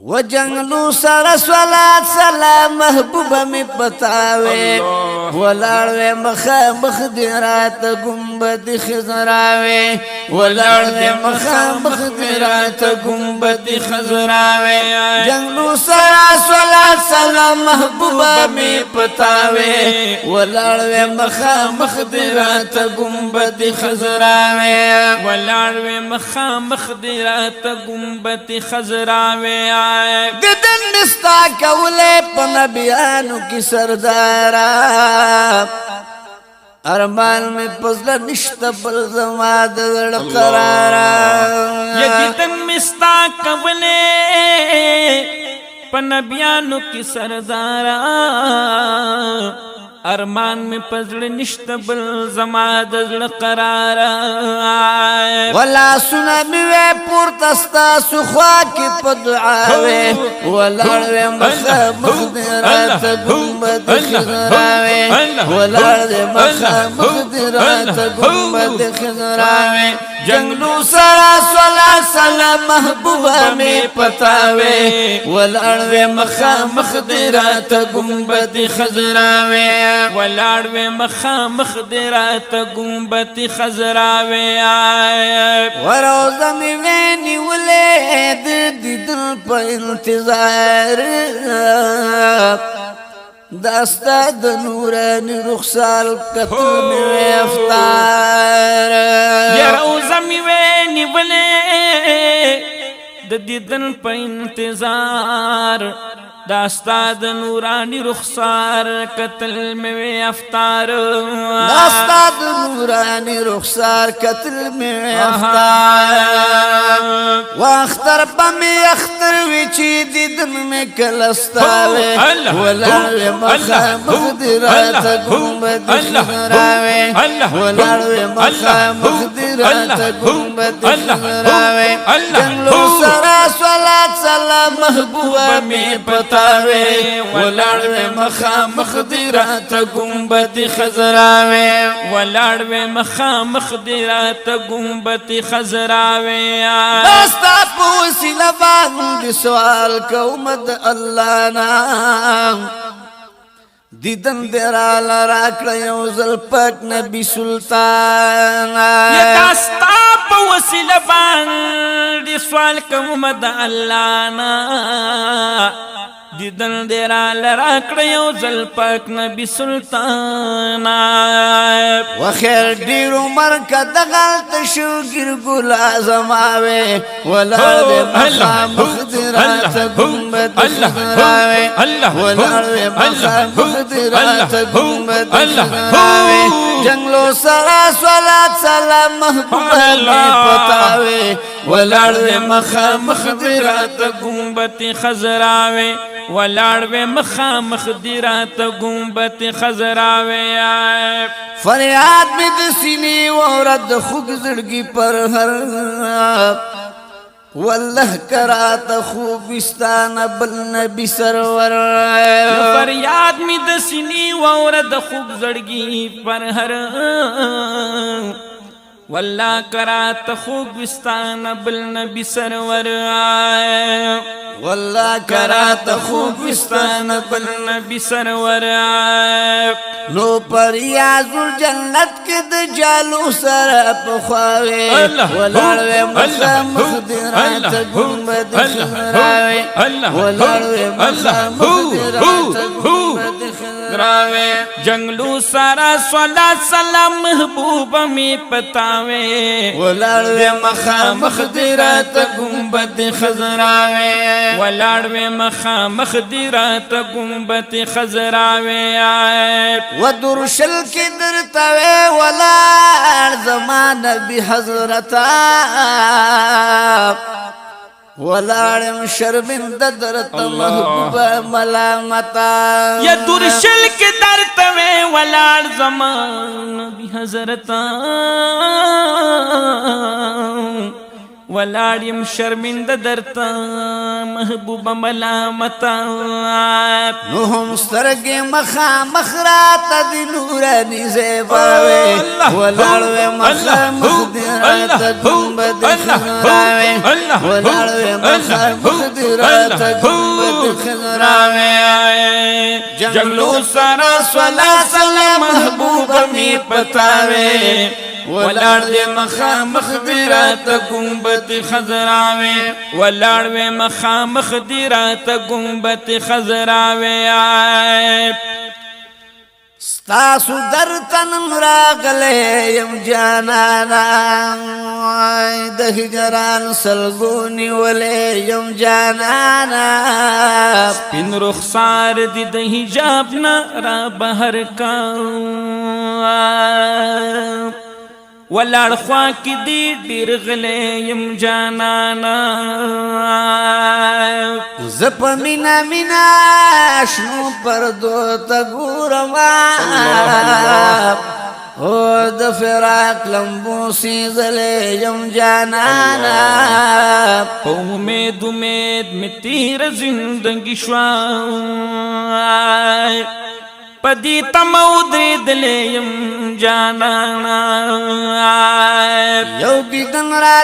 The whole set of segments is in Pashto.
و جنگلو سر صلات سلام محبوبہ میں پتاوے ولڑوے مخا مخدرات گنبد خزراوے ولڑوے مخا مخدرات گنبد خزراوے جنگلو سر صلات سلام محبوبہ میں پتاوے ولڑوے مخا مخدرات گنبد خزراوے ولڑوے مخا مخدرات گنبد خزراوے ددن نستا کولے پا نبیانو کی سردارا ارمان میں پزلا نشتا بل زماد در قرارا ددن مستا کولے پا نبیانو کی سردارا ارمان میں پزل نشت بل زماد ازل قرارا ولا سنا میوے پورتستا سخوا کی پدعاوے ولڑوے مخا مخدرات گنبد خزراوے ولڑوے مخا مخدرات گنبد خزراوے جنگلو سرا صلا سلام محبوبہ میں پتاوے ولڑوے مخا مخدرات گنبد خزراوے ولڑوے مخا مخدرات گنبد خزراوے وروزہ میں وینی ولید دیدن پا انتظار داستا دنوران رخصال قتل میں افطار یا روزہ میں وینی ولید دیدن پا انتظار داستا د نورانی رخسار قتل میں افطار داستا د نورانی رخسار قتل میں افطار واختر پمی اختر ویچی دیدن میں کلستاوے ولڑوے مخا مخدرات گنبد خزراوے ولڑوے مخا مخدرات گنبد خزراوے جنگلو سرا صلات سلام محبوبہ میں پتاوے ولڑوے مخا مخدرات گنبد خزراوے ولڑوے مخا مخدرات گنبد خزراوے داستا پوسیلہ باندھ سوال کومد اللہ نام دیدن دیرال راکڑا یوزل پاک نبی سلطان یہ داستا پوسیلہ باندھ سوال کومد اللہ نام دیدن دیرال راکڑا یوزل پاک نبی سلطان وخیر دیر عمر کا دغلت شوگر گلا زماوے ولڑوے مخا مخدرات گنبد خزراوے ولڑوے مخا مخدرات گنبد خزراوے جنگلو سرا صلات سلام محبوبہ میں پتاوے ولڑوے مخا مخدرات گنبد خزراوے ولڑوے مخا مخدرات گنبد خزراوے فریاد میں دسینی ورد خوگ زڑگی پر ہر واللہ کرات خوبستان بل نبی سرور فریاد میں دسینی ورد خوگ زڑگی پر ہر واللہ کرات خوبستان بل نبی سرور واللہ کرات خوبستان بل نبی سرور نو پر یاز الجنت کے دجالو سر پخواوے ولڑوے مخا مخدرات گنبد خزراوے ولڑوے مخا مخدرات گنبد خزراوے جنگلو سارا صلات سلام محبوب میں پتاوے ولڑوے مخا مخدرات گنبد خزراوے ولڑوے مخا مخدرات گنبد خزراوے ودرشل کی درتوے ولار زمان بی حضرتا ولارم شرمند درت محبوبہ ملامتا یا درشل کی درتوے ولار زمان بی حضرتا ولاړیم شرمنده درته محبوبه ملامته نو هم سترګې مخامخ راته د نوراني زیباوې ولاړ وې مخامخ دې راته ګنبد خضراوې ولاړ وې مخامخ دې راته ګنبد خضراوې جنگلو سارا صلا سلام محبوبه می پتاوې ولاړ دې مخامخ دې راته ګنبد خضراوې ولاړ وې مخامخ دې راته ګنبد خضراوې ستاسو درته نن راغلی یم جانانا د هجران سلګو نیولی یم جانانا سپین رخسار دې د حجاب نه را بهر کا ولاړ خوا کې دې ډېر غلی یم جانانا زه په مینا مینا شنو پردو ته ګورم او د فراق لمبو سیزلی یم جانانا په امید امید مې تېره زندګي شوه پدی تمو درېدلی یم جانانا یو دیدن را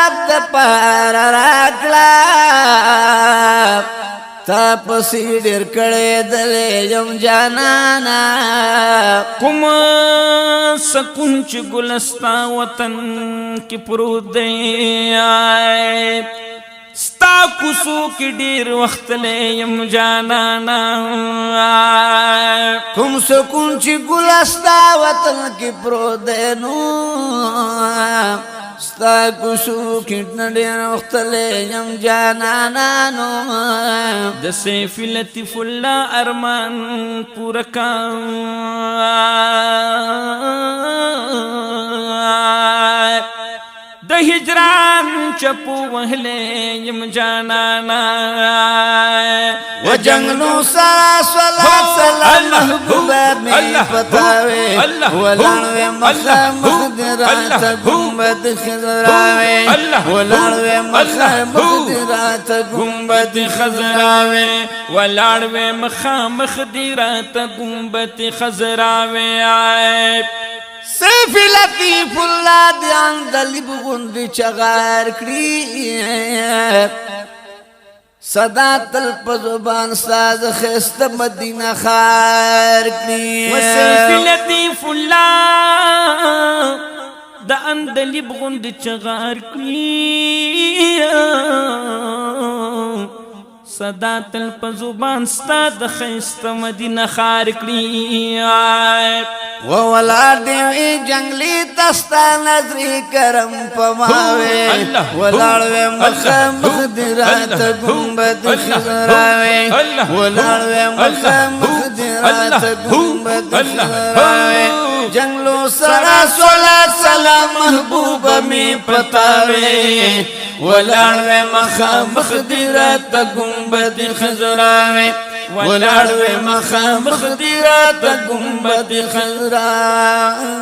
رب د پاره راکړه تا پسې ډېر کړېدلی یم جانانا کوم سکون چې ګلستا وطن کې پروت دی ستا کوڅو کې ډېر وخت یم جانانا کوم سکون چې ګلستا وطن کې پروت دی نو ستا کوڅو کې ډېر وخت یم جانانا نو د سیف لطیف الله ارمان پورا کا د هجران چپو وهلې یم جانانا و جنگلو سارا صلاة سلام محبوبه می پتاوې ولاړ وې مخامخ دې راته ګنبد خضراوې ولاړ وې مخامخ دې راته ګنبد خضراوې ولاړ وې مخامخ دې راته ګنبد خضراوې سیف لطیف الله دی اندلیب غوندې چغار کړي صدا تل په زبان ساز خسته مدینه خار کړي سیف لطیف الله د اندلیب غوندې چغار کړي صدا تل په زبان ستا د خسته مدینه خار کړي وولاړ دی جنگلی تستا نظری کرم پماوے ولاړ وې مخامخ دې راته ګنبد خضراوې ولاړ وې مخامخ دې راته ګنبد خضراوې جنگلو سرا صلاة سلام محبوبه می پتاوې ولاړ وې مخامخ دې راته ګنبد خضراوې ولاړ وې مخامخ دې راته ګنبد خضراوې